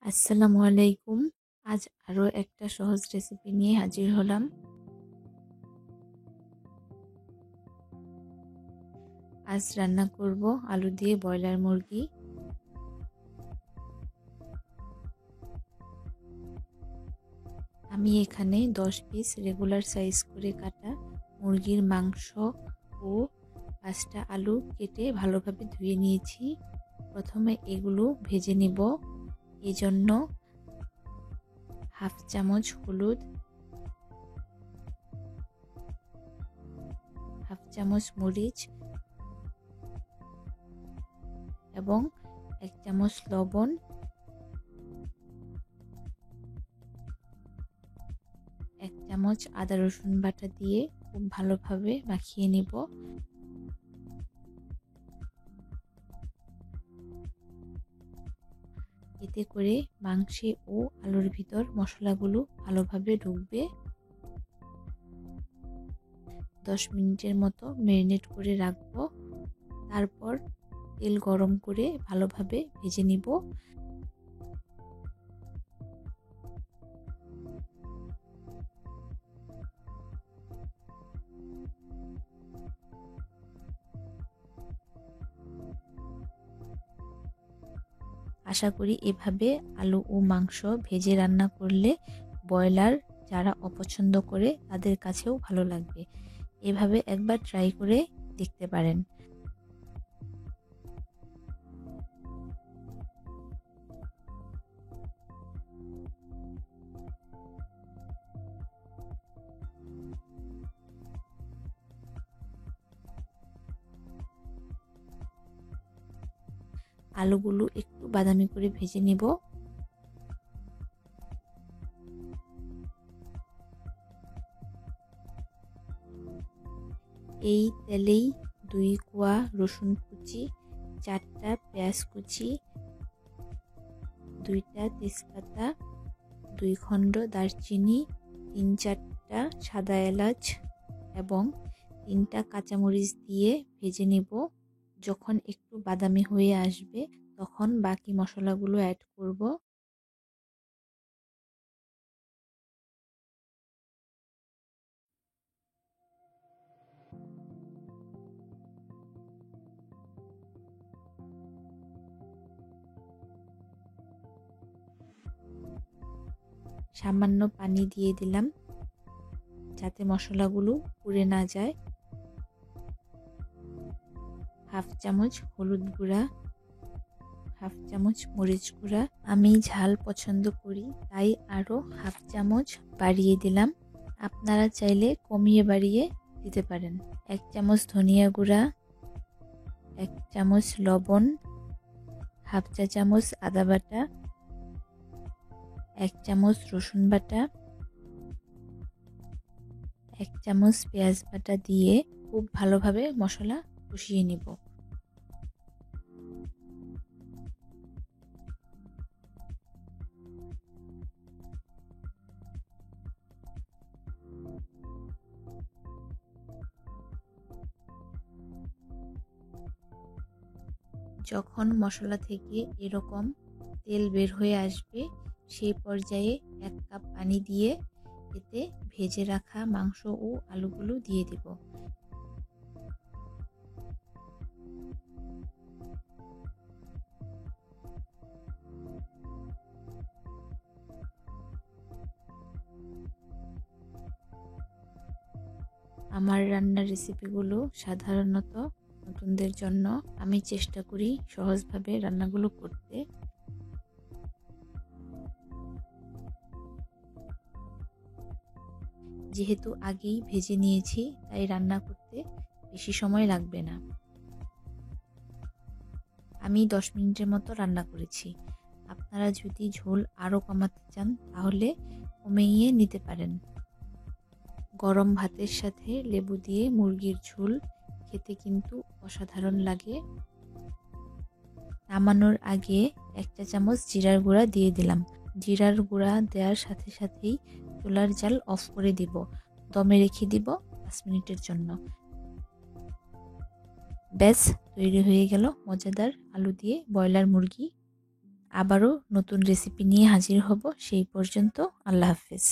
আসসালামু আলাইকুম। আজ আরও একটা সহজ রেসিপি নিয়ে হাজির হলাম। আজ রান্না করব আলু দিয়ে ব্রয়লার মুরগি। আমি এখানে 10 পিস রেগুলার সাইজ করে কাটা মুরগির মাংস ও 5টা আলু কেটে ভালোভাবে ধুয়ে নিয়েছি। প্রথমে এগুলো ভেজে নেব। এজন্য হাফ চামচ হলুদ, হাফ চামচ মরিচ এবং 1 চামচ লবণ, 1 চামচ আদা রসুন বাটা দিয়ে খুব ভালোভাবে মাখিয়ে নিব। এতে করে মাংসে ও আলুর ভিতর মশলাগুলো ভালোভাবে ঢুকবে। 10 মিনিটের মতো ম্যারিনেট করে রাখবো। তারপর তেল গরম করে ভালোভাবে ভেজে নিব। আশা করি এভাবে আলু ও মাংস ভেজে রান্না করলে ব্রয়লার যারা অপছন্দ করে তাদের কাছেও ভালো লাগবে। এভাবে একবার ট্রাই করে দেখতে পারেন। আলুগুলো একটু বাদামি করে ভেজে নিব। এই তেলেই 2 কোয়া রসুন কুচি, 4টা পেঁয়াজ কুচি, 2টা তেজপাতা, 2 খণ্ড দারচিনি, 3-4টা সাদা এলাচ এবং 3টা কাঁচামরিচ দিয়ে ভেজে নেব। যখন একটু বাদামি হয়ে আসবে তখন বাকি মশলাগুলো অ্যাড করব। সামান্য পানি দিয়ে দিলাম যাতে মশলাগুলো পুড়ে না যায়। হাফ চামচ হলুদ গুঁড়া, হাফ চামচ মরিচ গুঁড়া। আমি ঝাল পছন্দ করি তাই আরও হাফ চামচ বাড়িয়ে দিলাম। আপনারা চাইলে কমিয়ে বাড়িয়ে দিতে পারেন। 1 চামচ ধনিয়া গুঁড়া, 1 চামচ লবণ, হাফ চা চামচ আদা বাটা, 1 চামচ রসুন বাটা, 1 চামচ পেঁয়াজ বাটা দিয়ে খুব ভালোভাবে মশলা কষিয়ে নিব। যখন মশলা থেকে এরকম তেল বের হয়ে আসবে সেই পর্যায়ে 1 কাপ পানি দিয়ে এতে ভেজে রাখা মাংস ও আলুগুলো দিয়ে দিব। আমার রান্নার রেসিপিগুলো সাধারণত নতুনদের জন্য। আমি চেষ্টা করি সহজভাবে রান্নাগুলো করতে। যেহেতু আগেই ভেজে নিয়েছি তাই রান্না করতে বেশি সময় লাগবে না। আমি 10 মিনিটের মতো রান্না করেছি। আপনারা যদি ঝোল আরও কমাতে চান তাহলে কমিয়ে নিতে পারেন। গরম ভাতের সাথে লেবু দিয়ে মুরগির ঝোল খেতে কিন্তু অসাধারণ লাগে। নামানোর আগে 1 চা চামচ জিরার গুঁড়া দিয়ে দিলাম। জিরার গুঁড়া দেওয়ার সাথে সাথেই চুলার জাল অফ করে দিব। দমে রেখে দিব 5 মিনিটের জন্য। ব্যাস তৈরি হয়ে গেল মজাদার আলু দিয়ে ব্রয়লার মুরগি। আবারও নতুন রেসিপি নিয়ে হাজির হব। সেই পর্যন্ত আল্লাহ হাফেজ।